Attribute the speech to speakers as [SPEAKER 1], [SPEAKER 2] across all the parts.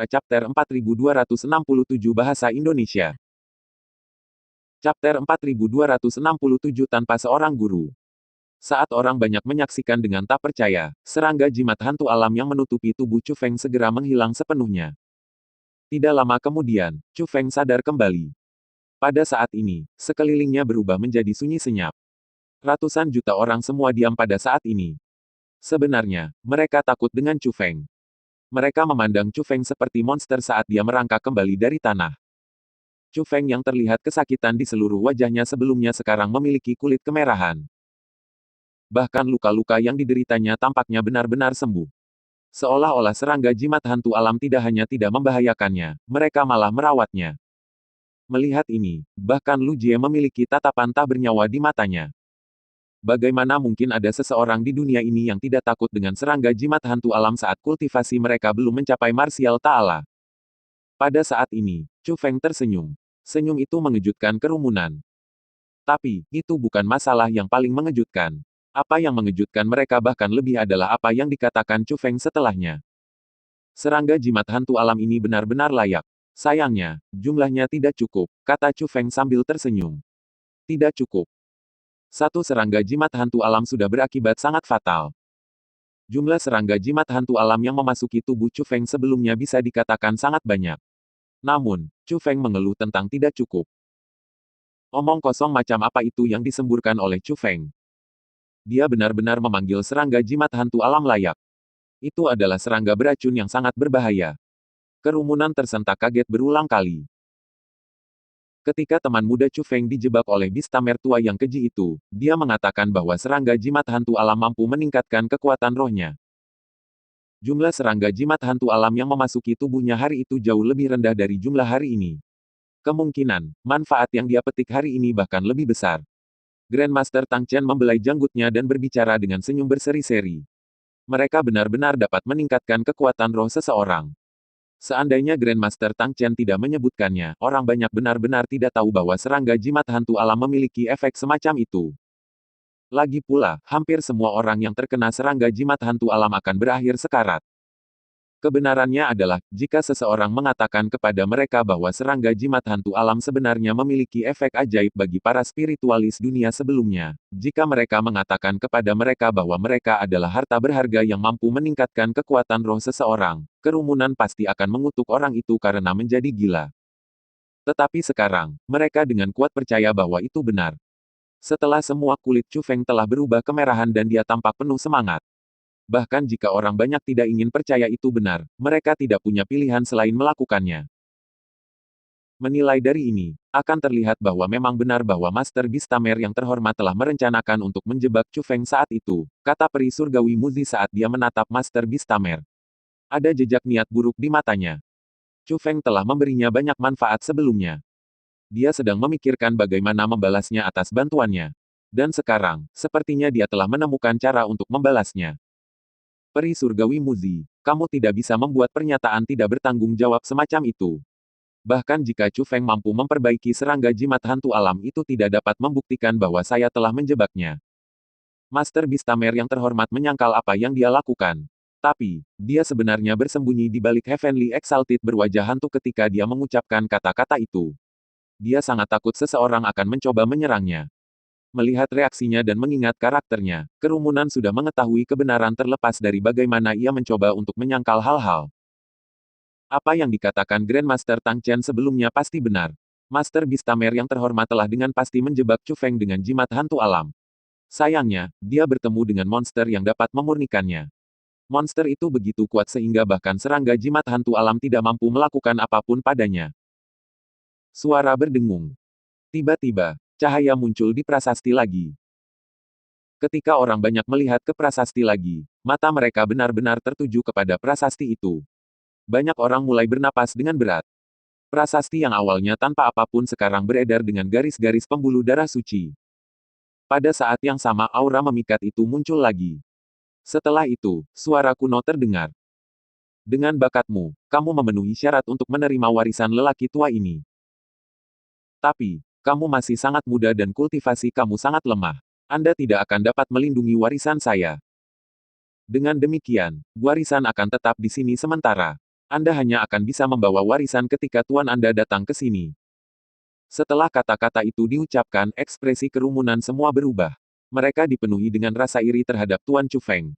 [SPEAKER 1] Chapter 4267 Bahasa Indonesia. Chapter 4267 Tanpa Seorang Guru. Saat orang banyak menyaksikan dengan tak percaya, serangga jimat hantu alam yang menutupi tubuh Chu Feng segera menghilang sepenuhnya. Tidak lama kemudian, Chu Feng sadar kembali. Pada saat ini, sekelilingnya berubah menjadi sunyi senyap. Ratusan juta orang semua diam pada saat ini. Sebenarnya, mereka takut dengan Chu Feng. Mereka memandang Chu Feng seperti monster saat dia merangkak kembali dari tanah. Chu Feng yang terlihat kesakitan di seluruh wajahnya sebelumnya sekarang memiliki kulit kemerahan. Bahkan luka-luka yang dideritanya tampaknya benar-benar sembuh. Seolah-olah serangga jimat hantu alam tidak hanya tidak membahayakannya, mereka malah merawatnya. Melihat ini, bahkan Lu Jie memiliki tatapan tak bernyawa di matanya. Bagaimana mungkin ada seseorang di dunia ini yang tidak takut dengan serangga jimat hantu alam saat kultivasi mereka belum mencapai marsial ta'ala? Pada saat ini, Chu Feng tersenyum. Senyum itu mengejutkan kerumunan. Tapi, itu bukan masalah yang paling mengejutkan. Apa yang mengejutkan mereka bahkan lebih adalah apa yang dikatakan Chu Feng setelahnya. Serangga jimat hantu alam ini benar-benar layak. Sayangnya, jumlahnya tidak cukup, kata Chu Feng sambil tersenyum. Tidak cukup. Satu serangga jimat hantu alam sudah berakibat sangat fatal. Jumlah serangga jimat hantu alam yang memasuki tubuh Chu Feng sebelumnya bisa dikatakan sangat banyak. Namun, Chu Feng mengeluh tentang tidak cukup. Omong kosong macam apa itu yang disemburkan oleh Chu Feng? Dia benar-benar memanggil serangga jimat hantu alam layak. Itu adalah serangga beracun yang sangat berbahaya. Kerumunan tersentak kaget berulang kali. Ketika teman muda Chu Feng dijebak oleh Bistamer tua yang keji itu, dia mengatakan bahwa serangga jimat hantu alam mampu meningkatkan kekuatan rohnya. Jumlah serangga jimat hantu alam yang memasuki tubuhnya hari itu jauh lebih rendah dari jumlah hari ini. Kemungkinan, manfaat yang dia petik hari ini bahkan lebih besar. Grandmaster Tang Chen membelai janggutnya dan berbicara dengan senyum berseri-seri. Mereka benar-benar dapat meningkatkan kekuatan roh seseorang. Seandainya Grandmaster Tang Chen tidak menyebutkannya, orang banyak benar-benar tidak tahu bahwa serangga jimat hantu alam memiliki efek semacam itu. Lagi pula, hampir semua orang yang terkena serangga jimat hantu alam akan berakhir sekarat. Kebenarannya adalah, jika seseorang mengatakan kepada mereka bahwa serangga jimat hantu alam sebenarnya memiliki efek ajaib bagi para spiritualis dunia sebelumnya, jika mereka mengatakan kepada mereka bahwa mereka adalah harta berharga yang mampu meningkatkan kekuatan roh seseorang, kerumunan pasti akan mengutuk orang itu karena menjadi gila. Tetapi sekarang, mereka dengan kuat percaya bahwa itu benar. Setelah semua kulit Chu Feng telah berubah kemerahan dan dia tampak penuh semangat. Bahkan jika orang banyak tidak ingin percaya itu benar, mereka tidak punya pilihan selain melakukannya. Menilai dari ini, akan terlihat bahwa memang benar bahwa Master Bistamer yang terhormat telah merencanakan untuk menjebak Chu Feng saat itu, kata peri surgawi Muzi saat dia menatap Master Bistamer. Ada jejak niat buruk di matanya. Chu Feng telah memberinya banyak manfaat sebelumnya. Dia sedang memikirkan bagaimana membalasnya atas bantuannya. Dan sekarang, sepertinya dia telah menemukan cara untuk membalasnya. Peri surgawi Muzi, kamu tidak bisa membuat pernyataan tidak bertanggung jawab semacam itu. Bahkan jika Chu Feng mampu memperbaiki serangga jimat hantu alam itu tidak dapat membuktikan bahwa saya telah menjebaknya. Master Bistamer yang terhormat menyangkal apa yang dia lakukan. Tapi, dia sebenarnya bersembunyi di balik Heavenly Exalted berwajah hantu ketika dia mengucapkan kata-kata itu. Dia sangat takut seseorang akan mencoba menyerangnya. Melihat reaksinya dan mengingat karakternya, kerumunan sudah mengetahui kebenaran terlepas dari bagaimana ia mencoba untuk menyangkal hal-hal. Apa yang dikatakan Grandmaster Tang Chen sebelumnya pasti benar. Master Bistamer yang terhormat telah dengan pasti menjebak Chu Feng dengan jimat hantu alam. Sayangnya, dia bertemu dengan monster yang dapat memurnikannya. Monster itu begitu kuat sehingga bahkan serangga jimat hantu alam tidak mampu melakukan apapun padanya. Suara berdengung. Tiba-tiba, cahaya muncul di prasasti lagi. Ketika orang banyak melihat ke prasasti lagi, mata mereka benar-benar tertuju kepada prasasti itu. Banyak orang mulai bernapas dengan berat. Prasasti yang awalnya tanpa apapun sekarang beredar dengan garis-garis pembuluh darah suci. Pada saat yang sama aura memikat itu muncul lagi. Setelah itu, suara kuno terdengar. Dengan bakatmu, kamu memenuhi syarat untuk menerima warisan lelaki tua ini. Tapi, kamu masih sangat muda dan kultivasi kamu sangat lemah. Anda tidak akan dapat melindungi warisan saya. Dengan demikian, warisan akan tetap di sini sementara. Anda hanya akan bisa membawa warisan ketika Tuan Anda datang ke sini. Setelah kata-kata itu diucapkan, ekspresi kerumunan semua berubah. Mereka dipenuhi dengan rasa iri terhadap Tuan Chu Feng.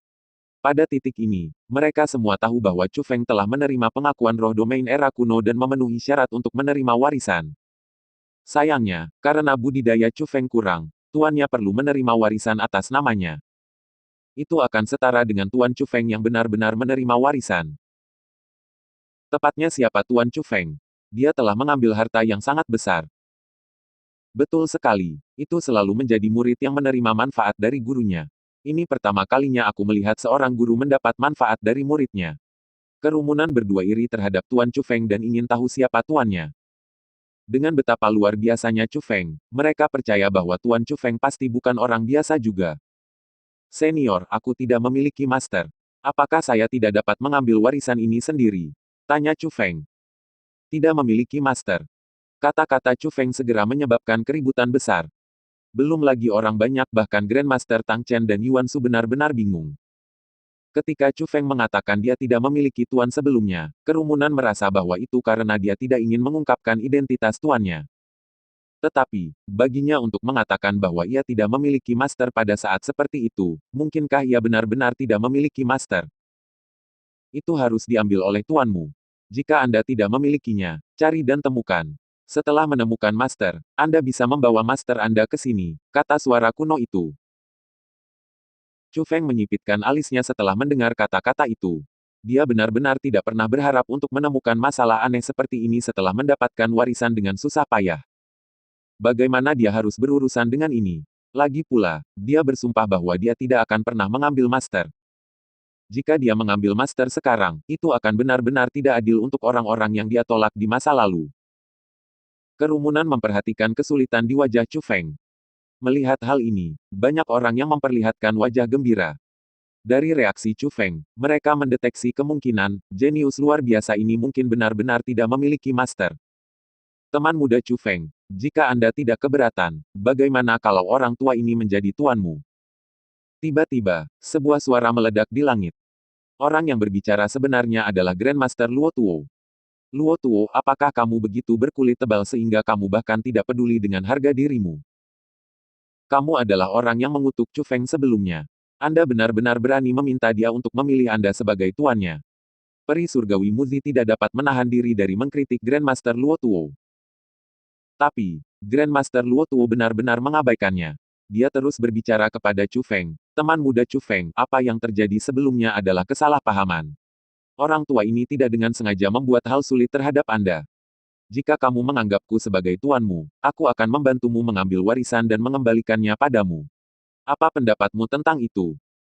[SPEAKER 1] Pada titik ini, mereka semua tahu bahwa Chu Feng telah menerima pengakuan roh domain era kuno dan memenuhi syarat untuk menerima warisan. Sayangnya, karena budidaya Chu Feng kurang, tuannya perlu menerima warisan atas namanya. Itu akan setara dengan Tuan Chu Feng yang benar-benar menerima warisan. Tepatnya siapa Tuan Chu Feng? Dia telah mengambil harta yang sangat besar. Betul sekali, itu selalu menjadi murid yang menerima manfaat dari gurunya. Ini pertama kalinya aku melihat seorang guru mendapat manfaat dari muridnya. Kerumunan berdua iri terhadap Tuan Chu Feng dan ingin tahu siapa tuannya. Dengan betapa luar biasanya Chu Feng, mereka percaya bahwa Tuan Chu Feng pasti bukan orang biasa juga. Senior, aku tidak memiliki master. Apakah saya tidak dapat mengambil warisan ini sendiri? Tanya Chu Feng. Tidak memiliki master. Kata-kata Chu Feng segera menyebabkan keributan besar. Belum lagi orang banyak bahkan Grandmaster Tang Chen dan Yuan Su benar-benar bingung. Ketika Chu Feng mengatakan dia tidak memiliki tuan sebelumnya, kerumunan merasa bahwa itu karena dia tidak ingin mengungkapkan identitas tuannya. Tetapi, baginya untuk mengatakan bahwa ia tidak memiliki master pada saat seperti itu, mungkinkah ia benar-benar tidak memiliki master? Itu harus diambil oleh tuanmu. Jika Anda tidak memilikinya, cari dan temukan. Setelah menemukan master, Anda bisa membawa master Anda ke sini, kata suara kuno itu. Chu Feng menyipitkan alisnya setelah mendengar kata-kata itu. Dia benar-benar tidak pernah berharap untuk menemukan masalah aneh seperti ini setelah mendapatkan warisan dengan susah payah. Bagaimana dia harus berurusan dengan ini? Lagi pula, dia bersumpah bahwa dia tidak akan pernah mengambil master. Jika dia mengambil master sekarang, itu akan benar-benar tidak adil untuk orang-orang yang dia tolak di masa lalu. Kerumunan memperhatikan kesulitan di wajah Chu Feng. Melihat hal ini, banyak orang yang memperlihatkan wajah gembira. Dari reaksi Chu Feng, mereka mendeteksi kemungkinan, jenius luar biasa ini mungkin benar-benar tidak memiliki master. Teman muda Chu Feng, jika Anda tidak keberatan, bagaimana kalau orang tua ini menjadi tuanmu? Tiba-tiba, sebuah suara meledak di langit. Orang yang berbicara sebenarnya adalah Grandmaster Luo Tuo. Luo Tuo, apakah kamu begitu berkulit tebal sehingga kamu bahkan tidak peduli dengan harga dirimu? Kamu adalah orang yang mengutuk Chu Feng sebelumnya. Anda benar-benar berani meminta dia untuk memilih Anda sebagai tuannya. Peri surgawi Muzi tidak dapat menahan diri dari mengkritik Grandmaster Luo Tuo. Tapi, Grandmaster Luo Tuo benar-benar mengabaikannya. Dia terus berbicara kepada Chu Feng, teman muda Chu Feng, apa yang terjadi sebelumnya adalah kesalahpahaman. Orang tua ini tidak dengan sengaja membuat hal sulit terhadap Anda. Jika kamu menganggapku sebagai tuanmu, aku akan membantumu mengambil warisan dan mengembalikannya padamu. Apa pendapatmu tentang itu?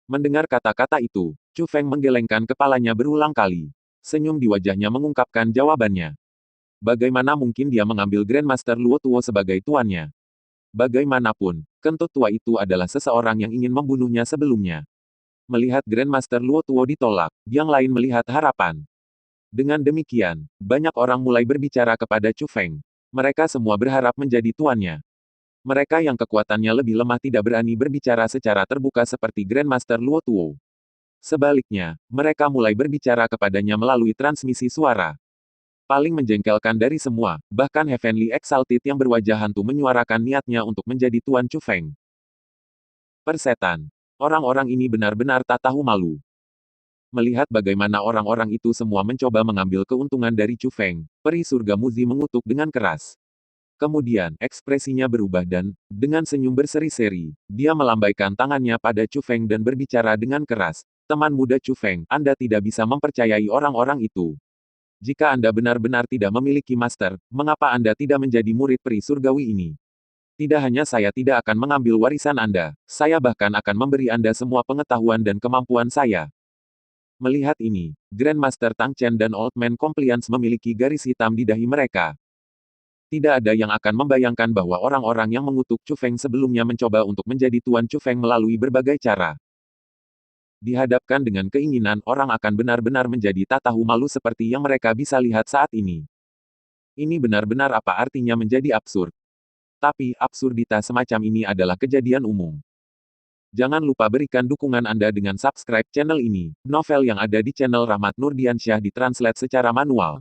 [SPEAKER 1] Mendengar kata-kata itu, Chu Feng menggelengkan kepalanya berulang kali. Senyum di wajahnya mengungkapkan jawabannya. Bagaimana mungkin dia mengambil Grandmaster Luo Tuo sebagai tuannya? Bagaimanapun, kentut tua itu adalah seseorang yang ingin membunuhnya sebelumnya. Melihat Grandmaster Luo Tuo ditolak, yang lain melihat harapan. Dengan demikian, banyak orang mulai berbicara kepada Chu Feng. Mereka semua berharap menjadi tuannya. Mereka yang kekuatannya lebih lemah tidak berani berbicara secara terbuka seperti Grandmaster Luo Tuo. Sebaliknya, mereka mulai berbicara kepadanya melalui transmisi suara. Paling menjengkelkan dari semua, bahkan Heavenly Exalted yang berwajah hantu menyuarakan niatnya untuk menjadi tuan Chu Feng. Persetan. Orang-orang ini benar-benar tak tahu malu. Melihat bagaimana orang-orang itu semua mencoba mengambil keuntungan dari Chu Feng, peri surga Muzi mengutuk dengan keras. Kemudian, ekspresinya berubah dan, dengan senyum berseri-seri, dia melambaikan tangannya pada Chu Feng dan berbicara dengan keras. Teman muda Chu Feng, Anda tidak bisa mempercayai orang-orang itu. Jika Anda benar-benar tidak memiliki master, mengapa Anda tidak menjadi murid peri surgawi ini? Tidak hanya saya tidak akan mengambil warisan Anda, saya bahkan akan memberi Anda semua pengetahuan dan kemampuan saya. Melihat ini, Grandmaster Tang Chen dan Old Man Compliance memiliki garis hitam di dahi mereka. Tidak ada yang akan membayangkan bahwa orang-orang yang mengutuk Chu Feng sebelumnya mencoba untuk menjadi tuan Chu Feng melalui berbagai cara. Dihadapkan dengan keinginan, orang akan benar-benar menjadi tak tahu malu seperti yang mereka bisa lihat saat ini. Ini benar-benar apa artinya menjadi absurd. Tapi, absurditas semacam ini adalah kejadian umum. Jangan lupa berikan dukungan Anda dengan subscribe channel ini. Novel yang ada di channel Rahmat Nurdiansyah ditranslate secara manual.